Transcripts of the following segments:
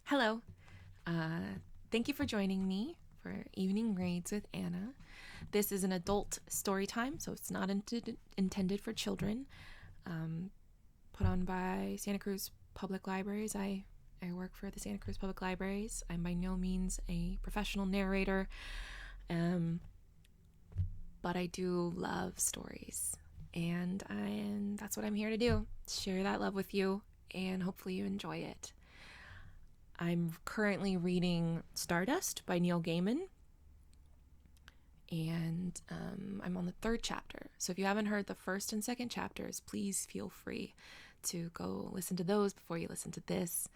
Hello. Thank you for joining me for Evening Reads with Anna. This is an adult story time, so it's not intended for children. Put on by Santa Cruz Public Libraries. I work for the Santa Cruz Public Libraries. I'm by no means a professional narrator, but I do love stories, and that's what I'm here to do. Share that love with you, and hopefully you enjoy it. I'm currently reading Stardust by Neil Gaiman, and I'm on the third chapter. So if you haven't heard the first and second chapters, please feel free to go listen to those before you listen to this.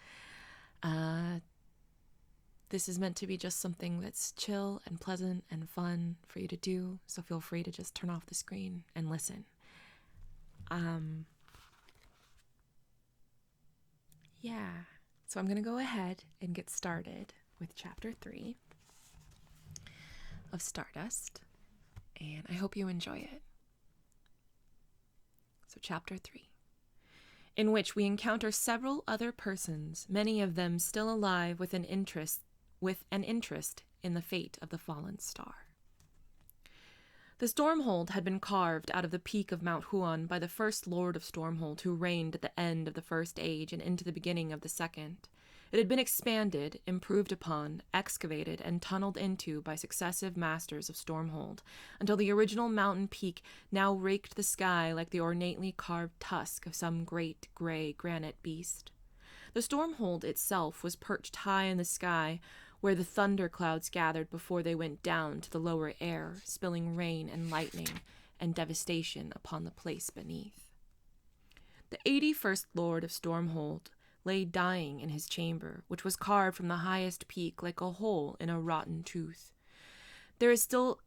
This is meant to be just something that's chill and pleasant and fun for you to do, so feel free to just turn off the screen and listen. So I'm going to go ahead and get started with Chapter 3 of Stardust, and I hope you enjoy it. So Chapter 3, in which we encounter several other persons, many of them still alive with an interest in the fate of the fallen star. The Stormhold had been carved out of the peak of Mount Huon by the first Lord of Stormhold, who reigned at the end of the First Age and into the beginning of the Second. It had been expanded, improved upon, excavated, and tunneled into by successive masters of Stormhold, until the original mountain peak now raked the sky like the ornately carved tusk of some great gray granite beast. The Stormhold itself was perched high in the sky, where the thunder clouds gathered before they went down to the lower air, spilling rain and lightning and devastation upon the place beneath. The 81st Lord of Stormhold lay dying in his chamber, which was carved from the highest peak like a hole in a rotten tooth. There is still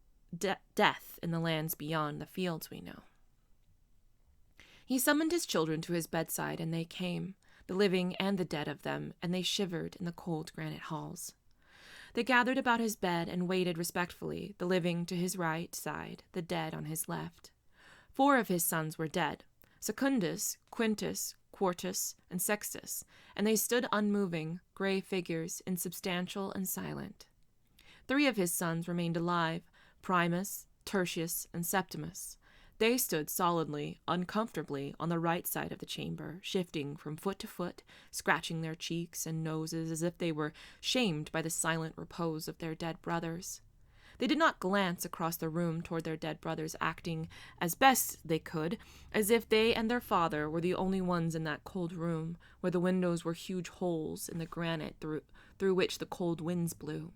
death in the lands beyond the fields we know. He summoned his children to his bedside, and they came, the living and the dead of them, and they shivered in the cold granite halls. They gathered about his bed and waited respectfully, the living to his right side, the dead on his left. 4 of his sons were dead, Secundus, Quintus, Quartus, and Sextus, and they stood unmoving, gray figures, insubstantial and silent. 3 of his sons remained alive, Primus, Tertius, and Septimus. They stood solidly, uncomfortably, on the right side of the chamber, shifting from foot to foot, scratching their cheeks and noses as if they were shamed by the silent repose of their dead brothers. They did not glance across the room toward their dead brothers, acting as best they could, as if they and their father were the only ones in that cold room, where the windows were huge holes in the granite through which the cold winds blew.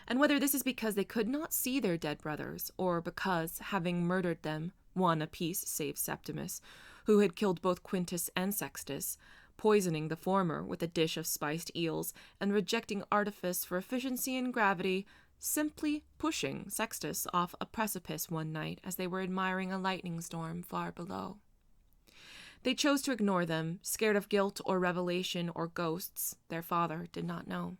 And whether this is because they could not see their dead brothers, or because, having murdered them, one apiece save Septimus, who had killed both Quintus and Sextus, poisoning the former with a dish of spiced eels, and rejecting artifice for efficiency and gravity, simply pushing Sextus off a precipice one night as they were admiring a lightning storm far below. They chose to ignore them, scared of guilt or revelation or ghosts their father did not know.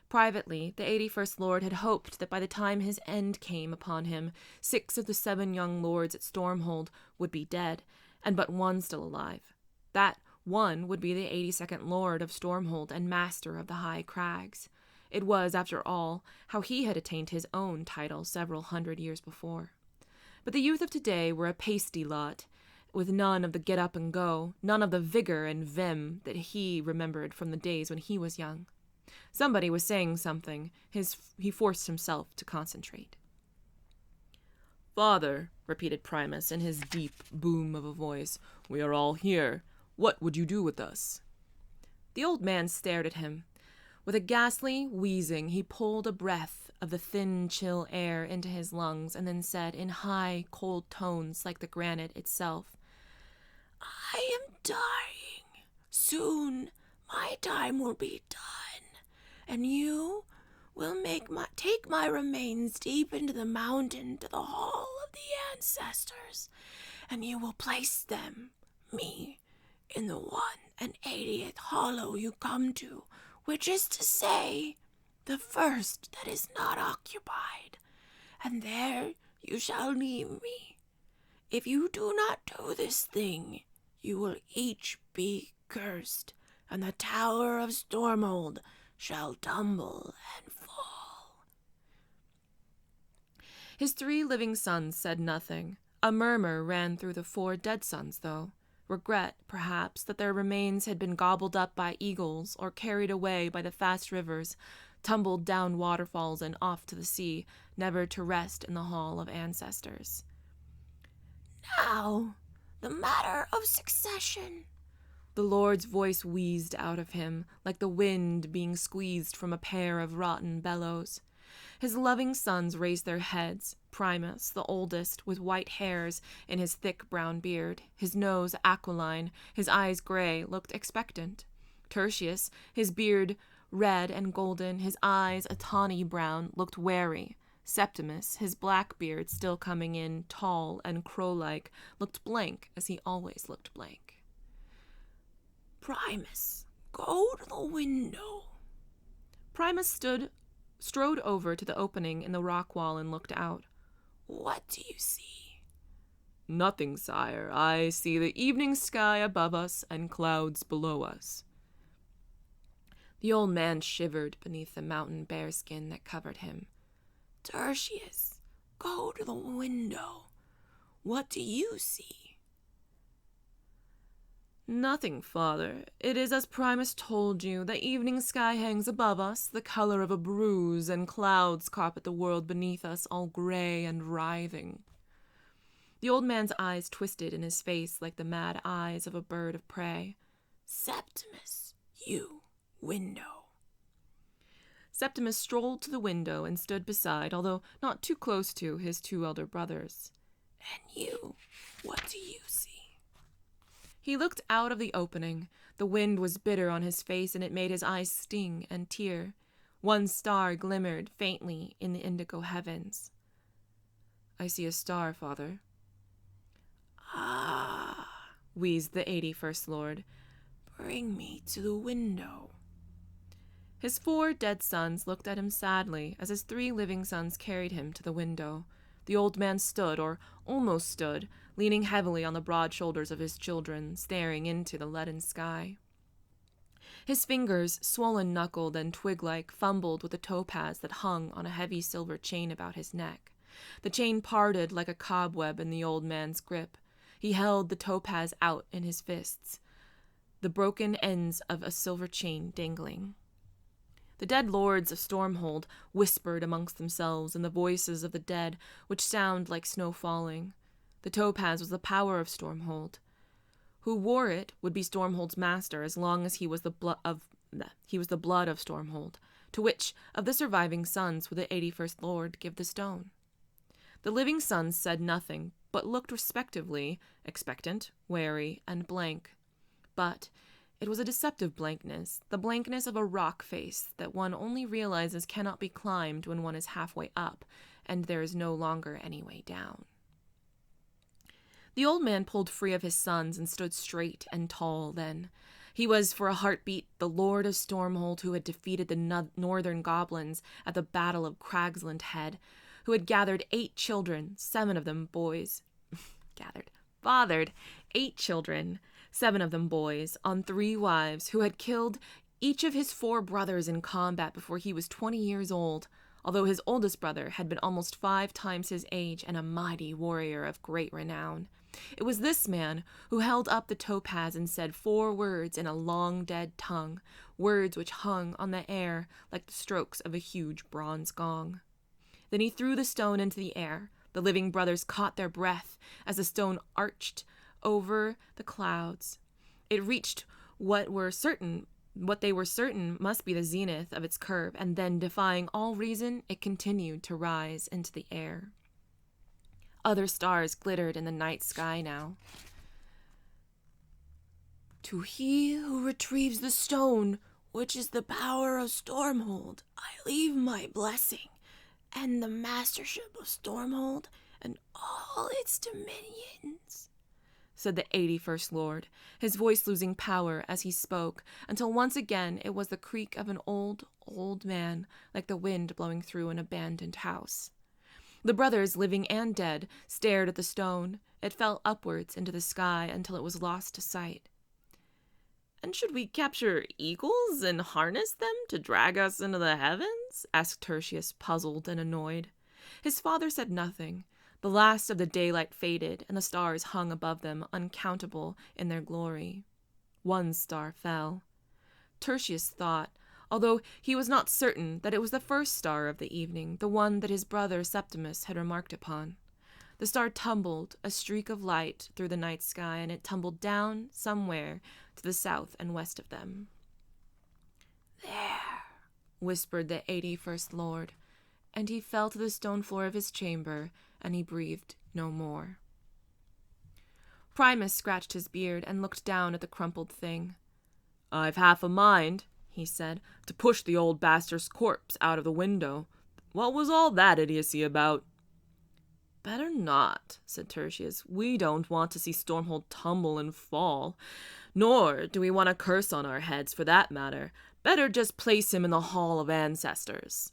Privately, the 81st Lord had hoped that by the time his end came upon him, 6 of the 7 young lords at Stormhold would be dead, and but one still alive. That one would be the 82nd Lord of Stormhold and master of the High Crags. It was, after all, how he had attained his own title several hundred years before. But the youth of today were a pasty lot, with none of the get-up-and-go, none of the vigor and vim that he remembered from the days when he was young. Somebody was saying something. He forced himself to concentrate. "Father," repeated Primus in his deep boom of a voice, "we are all here. What would you do with us?" The old man stared at him. With a ghastly wheezing, he pulled a breath of the thin, chill air into his lungs, and then said, in high, cold tones like the granite itself, "I am dying. Soon my time will be done. And you will take my remains deep into the mountain to the hall of the ancestors, and you will place me, in the 180th hollow you come to, which is to say, the first that is not occupied, and there you shall leave me. If you do not do this thing, you will each be cursed, and the tower of Stormhold shall tumble and fall. His 3 living sons said nothing. A murmur ran through the 4 dead sons, though. Regret, perhaps, that their remains had been gobbled up by eagles or carried away by the fast rivers, tumbled down waterfalls and off to the sea, never to rest in the hall of ancestors. Now, the matter of succession. The Lord's voice wheezed out of him, like the wind being squeezed from a pair of rotten bellows. His loving sons raised their heads. Primus, the oldest, with white hairs in his thick brown beard, his nose aquiline, his eyes gray, looked expectant. Tertius, his beard red and golden, his eyes a tawny brown, looked wary. Septimus, his black beard still coming in, tall and crow-like, looked blank as he always looked blank. Primus, go to the window. Primus strode over to the opening in the rock wall and looked out. What do you see? Nothing, sire. I see the evening sky above us and clouds below us. The old man shivered beneath the mountain bearskin that covered him. Tertius, go to the window. What do you see? Nothing, father. It is as Primus told you. The evening sky hangs above us, the color of a bruise, and clouds carpet the world beneath us, all gray and writhing. The old man's eyes twisted in his face like the mad eyes of a bird of prey. Septimus, you, window. Septimus strolled to the window and stood beside, although not too close to, his 2 elder brothers. And you, what do you see? He looked out of the opening. The wind was bitter on his face, and it made his eyes sting and tear. 1 star glimmered faintly in the indigo heavens. I see a star, father. Ah, wheezed the 81st Lord. Bring me to the window. His 4 dead sons looked at him sadly as his 3 living sons carried him to the window. The old man stood, or almost stood, leaning heavily on the broad shoulders of his children, staring into the leaden sky. His fingers, swollen-knuckled and twig-like, fumbled with the topaz that hung on a heavy silver chain about his neck. The chain parted like a cobweb in the old man's grip. He held the topaz out in his fists, the broken ends of a silver chain dangling. The dead lords of Stormhold whispered amongst themselves in the voices of the dead, which sound like snow falling. The topaz was the power of Stormhold. Who wore it would be Stormhold's master as long as he was the blood of Stormhold. To which of the surviving sons would the 81st Lord give the stone? The living sons said nothing, but looked respectively expectant, wary, and blank. But it was a deceptive blankness, the blankness of a rock face that one only realizes cannot be climbed when one is halfway up, and there is no longer any way down. The old man pulled free of his sons and stood straight and tall then. He was, for a heartbeat, the Lord of Stormhold who had defeated the northern goblins at the Battle of Cragsland Head, who had gathered 8 children, 7 of them boys. Fathered 8 children, 7 of them boys, on 3 wives, who had killed each of his 4 brothers in combat before he was 20 years old, although his oldest brother had been almost 5 times his age and a mighty warrior of great renown. It was this man who held up the topaz and said 4 words in a long dead tongue, words which hung on the air like the strokes of a huge bronze gong. Then he threw the stone into the air. The living brothers caught their breath as the stone arched over the clouds. It reached what they were certain must be the zenith of its curve, and then, defying all reason, it continued to rise into the air. Other stars glittered in the night sky now. To he who retrieves the stone, which is the power of Stormhold, I leave my blessing, and the mastership of Stormhold, and all its dominions, said the 81st Lord, his voice losing power as he spoke, until once again it was the creak of an old, old man, like the wind blowing through an abandoned house. The brothers, living and dead, stared at the stone. It fell upwards into the sky until it was lost to sight. And should we capture eagles and harness them to drag us into the heavens? Asked Tertius, puzzled and annoyed. His father said nothing. The last of the daylight faded, and the stars hung above them, uncountable in their glory. One star fell. Tertius thought, although he was not certain, that it was the first star of the evening, the one that his brother Septimus had remarked upon. The star tumbled, a streak of light, through the night sky, and it tumbled down somewhere to the south and west of them. "There," whispered the 81st Lord, and he fell to the stone floor of his chamber, and he breathed no more. Primus scratched his beard and looked down at the crumpled thing. "I've half a mind," he said, "to push the old bastard's corpse out of the window. What was all that idiocy about?" "Better not," said Tertius. "We don't want to see Stormhold tumble and fall. Nor do we want a curse on our heads, for that matter. Better just place him in the Hall of Ancestors."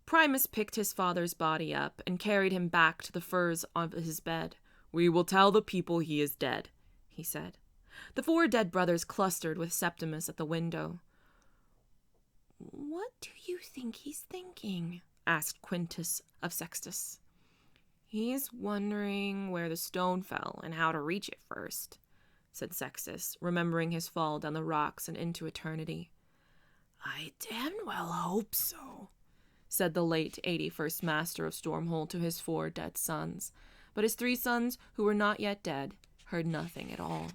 Primus picked his father's body up and carried him back to the furs of his bed. "We will tell the people he is dead," he said. The 4 dead brothers clustered with Septimus at the window. "What do you think he's thinking?" asked Quintus of Sextus. "He's wondering where the stone fell and how to reach it first," said Sextus, remembering his fall down the rocks and into eternity. "I damn well hope so," said the late 81st Master of Stormhold to his 4 dead sons, but his 3 sons, who were not yet dead, heard nothing at all.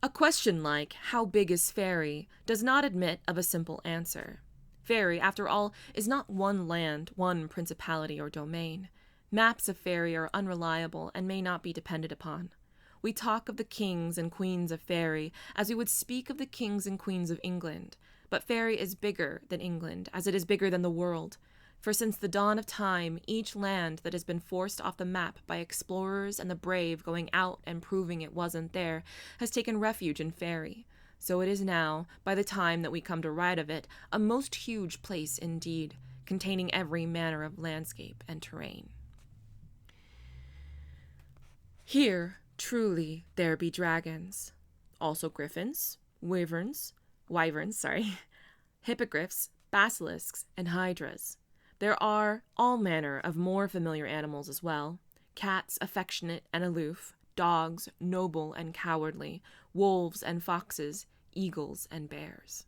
A question like, "How big is Fairy?" does not admit of a simple answer. Fairy, after all, is not one land, one principality or domain. Maps of Fairy are unreliable and may not be depended upon. We talk of the kings and queens of Fairy as we would speak of the kings and queens of England, but Fairy is bigger than England, as it is bigger than the world. For since the dawn of time, each land that has been forced off the map by explorers and the brave going out and proving it wasn't there has taken refuge in Fairy. So it is now, by the time that we come to write of it, a most huge place indeed, containing every manner of landscape and terrain. Here, truly, there be dragons, also griffins, wyverns, hippogriffs, basilisks, and hydras. There are all manner of more familiar animals as well, cats affectionate and aloof, dogs noble and cowardly, wolves and foxes, eagles and bears.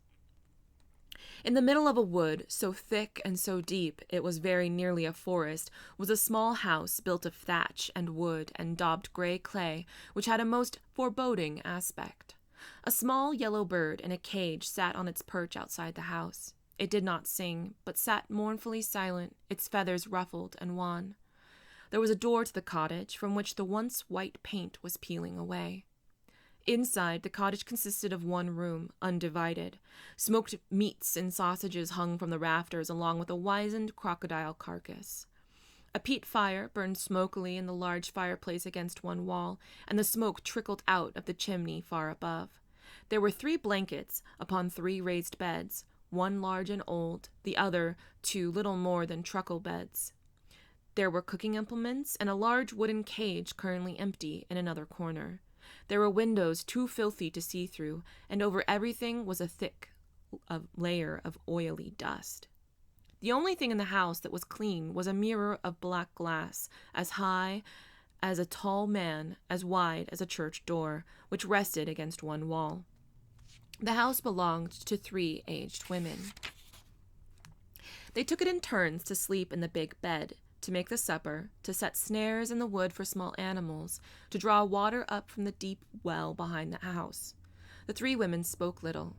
In the middle of a wood, so thick and so deep it was very nearly a forest, was a small house built of thatch and wood and daubed gray clay, which had a most foreboding aspect. A small yellow bird in a cage sat on its perch outside the house. It did not sing, but sat mournfully silent, its feathers ruffled and wan. There was a door to the cottage, from which the once white paint was peeling away. Inside, the cottage consisted of one room, undivided. Smoked meats and sausages hung from the rafters, along with a wizened crocodile carcass. A peat fire burned smokily in the large fireplace against one wall, and the smoke trickled out of the chimney far above. There were 3 blankets upon 3 raised beds, one large and old, the other 2 little more than truckle beds. There were cooking implements and a large wooden cage currently empty in another corner. There were windows too filthy to see through, and over everything was a thick layer of oily dust. The only thing in the house that was clean was a mirror of black glass, as high as a tall man, as wide as a church door, which rested against one wall. The house belonged to 3 aged women. They took it in turns to sleep in the big bed, to make the supper, to set snares in the wood for small animals, to draw water up from the deep well behind the house. The 3 women spoke little.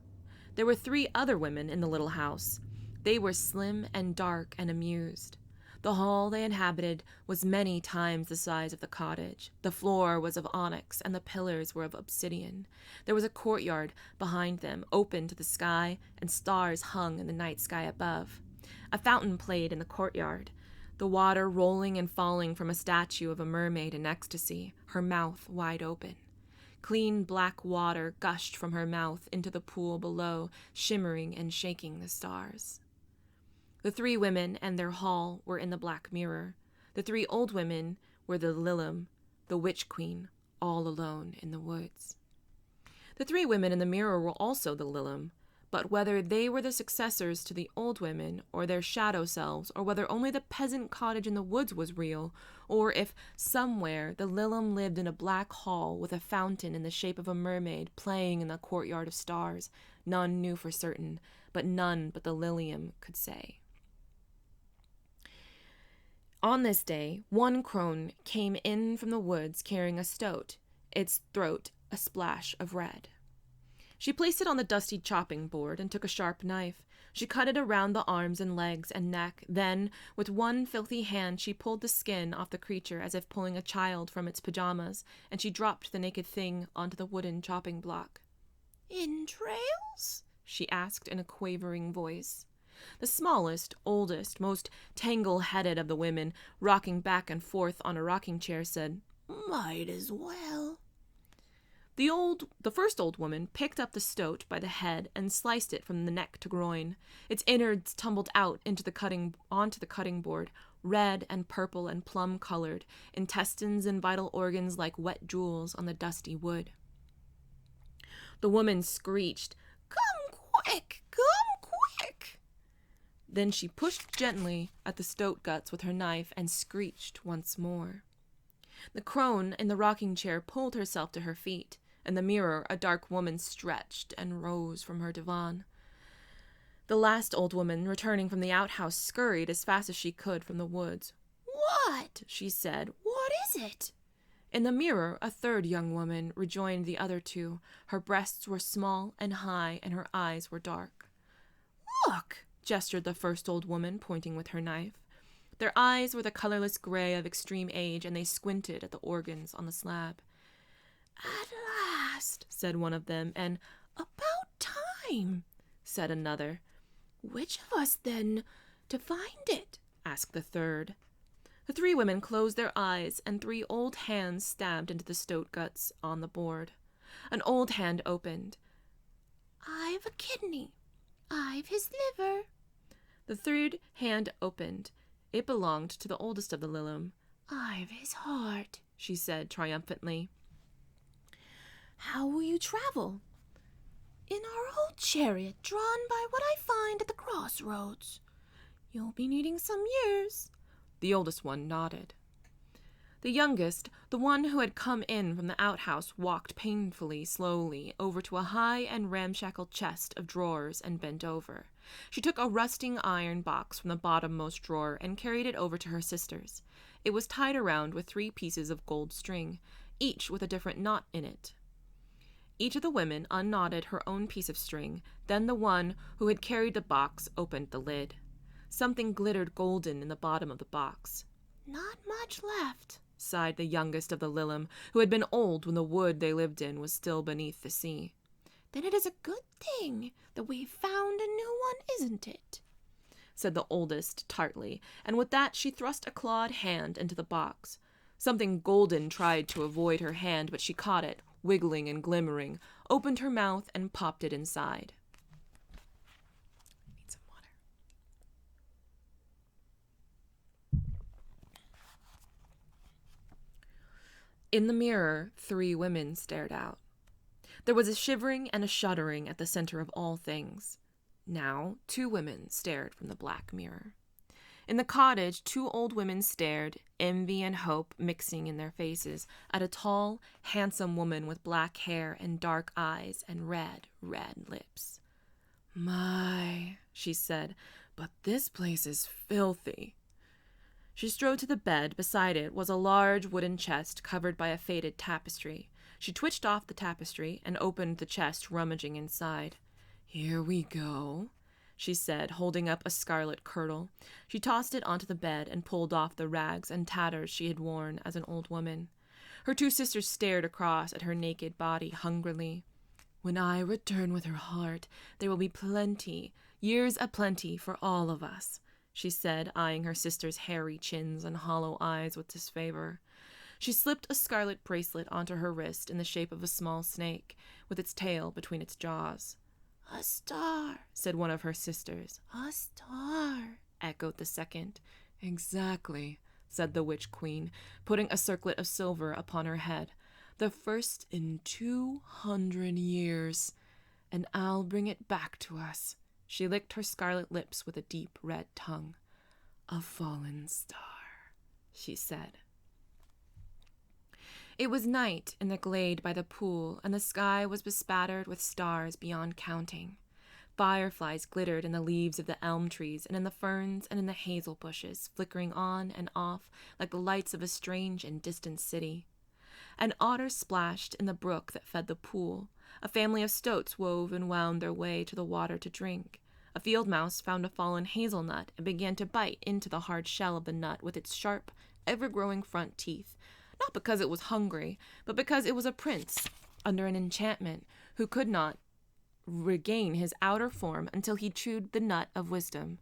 There were 3 other women in the little house. They were slim and dark and amused. The hall they inhabited was many times the size of the cottage. The floor was of onyx, and the pillars were of obsidian. There was a courtyard behind them, open to the sky, and stars hung in the night sky above. A fountain played in the courtyard, the water rolling and falling from a statue of a mermaid in ecstasy, her mouth wide open. Clean black water gushed from her mouth into the pool below, shimmering and shaking the stars. The 3 women and their hall were in the black mirror. The 3 old women were the Lilum, the witch queen, all alone in the woods. The three women in the mirror were also the Lilim, but whether they were the successors to the old women, or their shadow selves, or whether only the peasant cottage in the woods was real, or if somewhere the Lilim lived in a black hall with a fountain in the shape of a mermaid playing in the courtyard of stars, none knew for certain, but none but the Lilium could say. On this day, one crone came in from the woods carrying a stoat, its throat a splash of red. She placed it on the dusty chopping board and took a sharp knife. She cut it around the arms and legs and neck. Then, with one filthy hand, she pulled the skin off the creature as if pulling a child from its pajamas, and she dropped the naked thing onto the wooden chopping block. "Entrails?" she asked in a quavering voice. The smallest, oldest, most tangle-headed of the women, rocking back and forth on a rocking chair, said, "Might as well." The first old woman picked up the stoat by the head and sliced it from the neck to groin. Its innards tumbled out onto the cutting board, red and purple and plum-colored, intestines and vital organs like wet jewels on the dusty wood. The woman screeched, "Come quick! Come quick!" Then she pushed gently at the stoat guts with her knife and screeched once more. The crone in the rocking chair pulled herself to her feet. In the mirror, a dark woman stretched and rose from her divan. The last old woman, returning from the outhouse, scurried as fast as she could from the woods. "What?" she said. "What is it?" In the mirror, a third young woman rejoined the other two. Her breasts were small and high, and her eyes were dark. "Look," gestured the first old woman, pointing with her knife. Their eyes were the colorless gray of extreme age, and they squinted at the organs on the slab. "At last," said one of them, and "about time," said another. "Which of us, then, to find it?" asked the third. The three women closed their eyes, and three old hands stabbed into the stoat guts on the board. An old hand opened. "I've a kidney. I've his liver." The third hand opened. It belonged to the oldest of the Lilim. "I've his heart," she said triumphantly. "How will you travel?" "In our old chariot, drawn by what I find at the crossroads." "You'll be needing some years." The oldest one nodded. The youngest, the one who had come in from the outhouse, walked painfully, slowly, over to a high and ramshackle chest of drawers and bent over. She took a rusting iron box from the bottommost drawer and carried it over to her sisters. It was tied around with 3 pieces of gold string, each with a different knot in it. Each of the women unknotted her own piece of string, then the one who had carried the box opened the lid. Something glittered golden in the bottom of the box. "Not much left," sighed the youngest of the Lilim, who had been old when the wood they lived in was still beneath the sea. "Then it is a good thing that we've found a new one, isn't it?" said the oldest tartly, and with that she thrust a clawed hand into the box. Something golden tried to avoid her hand, but she caught it, wiggling and glimmering, opened her mouth, and popped it inside. I need some water. In the mirror, 3 women stared out. There was a shivering and a shuddering at the center of all things. Now, 2 women stared from the black mirror. In the cottage, 2 old women stared, envy and hope mixing in their faces, at a tall, handsome woman with black hair and dark eyes and red, red lips. "My," she said, "but this place is filthy." She strode to the bed. Beside it was a large wooden chest covered by a faded tapestry. She twitched off the tapestry and opened the chest, rummaging inside. "Here we go," she said, holding up a scarlet kirtle. She tossed it onto the bed and pulled off the rags and tatters she had worn as an old woman. Her 2 sisters stared across at her naked body hungrily. "When I return with her heart, there will be plenty, years aplenty for all of us," she said, eyeing her sisters' hairy chins and hollow eyes with disfavor. She slipped a scarlet bracelet onto her wrist in the shape of a small snake, with its tail between its jaws. "A star," said one of her sisters. "A star," echoed the second. "Exactly," said the witch queen, putting a circlet of silver upon her head. the first in 200 years, and I'll bring it back to us." She licked her scarlet lips with a deep red tongue. "A fallen star," she said. It was night in the glade by the pool, and the sky was bespattered with stars beyond counting. Fireflies glittered in the leaves of the elm trees and in the ferns and in the hazel bushes, flickering on and off like the lights of a strange and distant city. An otter splashed in the brook that fed the pool. A family of stoats wove and wound their way to the water to drink. A field mouse found a fallen hazelnut and began to bite into the hard shell of the nut with its sharp, ever-growing front teeth, not because it was hungry, but because it was a prince under an enchantment who could not regain his outer form until he chewed the nut of wisdom.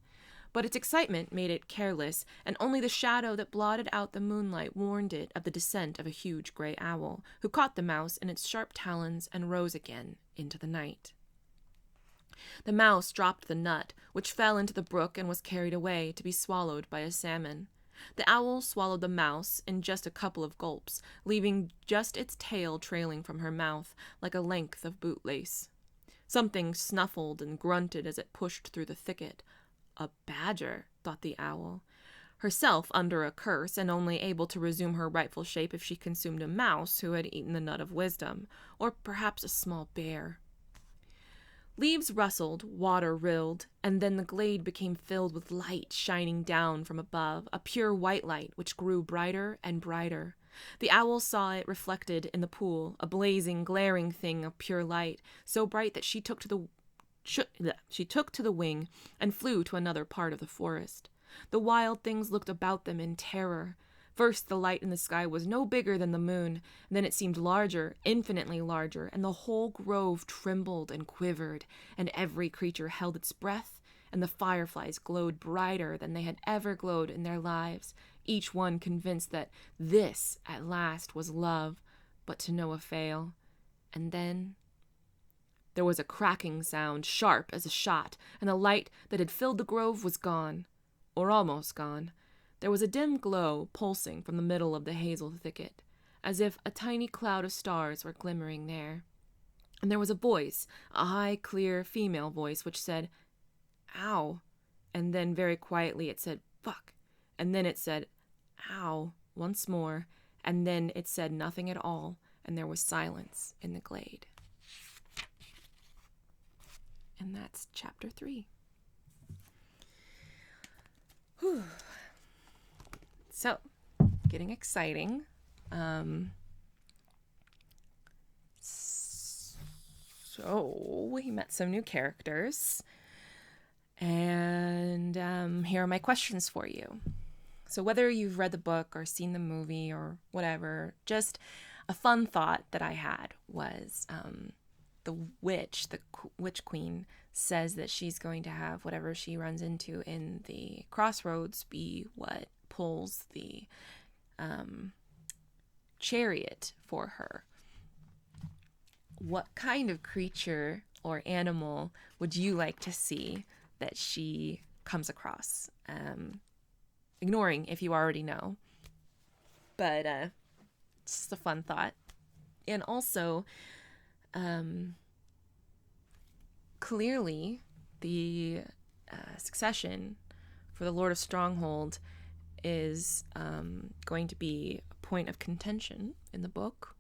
But its excitement made it careless, and only the shadow that blotted out the moonlight warned it of the descent of a huge gray owl, who caught the mouse in its sharp talons and rose again into the night. The mouse dropped the nut, which fell into the brook and was carried away to be swallowed by a salmon. The owl swallowed the mouse in just a couple of gulps, leaving just its tail trailing from her mouth like a length of bootlace. Something snuffled and grunted as it pushed through the thicket. A badger, thought the owl, herself under a curse and only able to resume her rightful shape if she consumed a mouse who had eaten the nut of wisdom, or perhaps a small bear. Leaves rustled, water rilled, and then the glade became filled with light shining down from above, a pure white light which grew brighter and brighter. The owl saw it reflected in the pool, a blazing, glaring thing of pure light, so bright that she took to the wing and flew to another part of the forest. The wild things looked about them in terror. First, the light in the sky was no bigger than the moon, and then it seemed larger, infinitely larger, and the whole grove trembled and quivered, and every creature held its breath, and the fireflies glowed brighter than they had ever glowed in their lives, each one convinced that this, at last, was love, but to no avail. And then there was a cracking sound, sharp as a shot, and the light that had filled the grove was gone, or almost gone. There was a dim glow pulsing from the middle of the hazel thicket, as if a tiny cloud of stars were glimmering there. And there was a voice, a high, clear female voice, which said, "Ow," and then very quietly it said, "Fuck," and then it said, "Ow," once more, and then it said nothing at all, and there was silence in the glade. And that's chapter 3. Whew. So, getting exciting. So, we met some new characters. And here are my questions for you. So, whether you've read the book or seen the movie or whatever, just a fun thought that I had was the witch queen, says that she's going to have whatever she runs into in the crossroads be what pulls the chariot for her. What kind of creature or animal would you like to see that she comes across? Ignoring if you already know. But just a fun thought. And also, clearly, the succession for the Lord of Stronghold is going to be a point of contention in the book,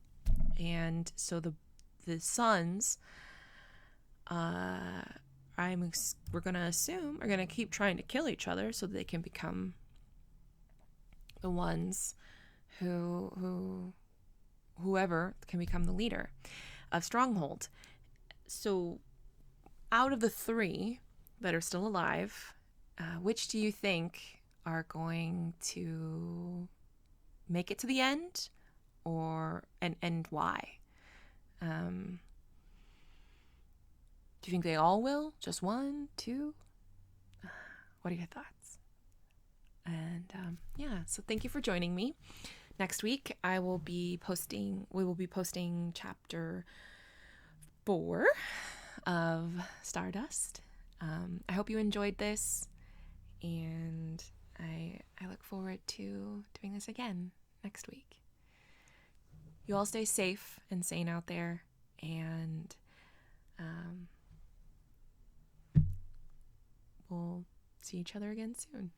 and so the sons, we're going to assume, are going to keep trying to kill each other so that they can become the ones whoever can become the leader of Stronghold. So out of the 3 that are still alive, which do you think are going to make it to the end, and why? Do you think they all will? Just 1, 2? What are your thoughts? And so thank you for joining me. Next week we will be posting chapter 4 of Stardust. I hope you enjoyed this, and I look forward to doing this again next week. you all stay safe and sane out there, and we'll see each other again soon.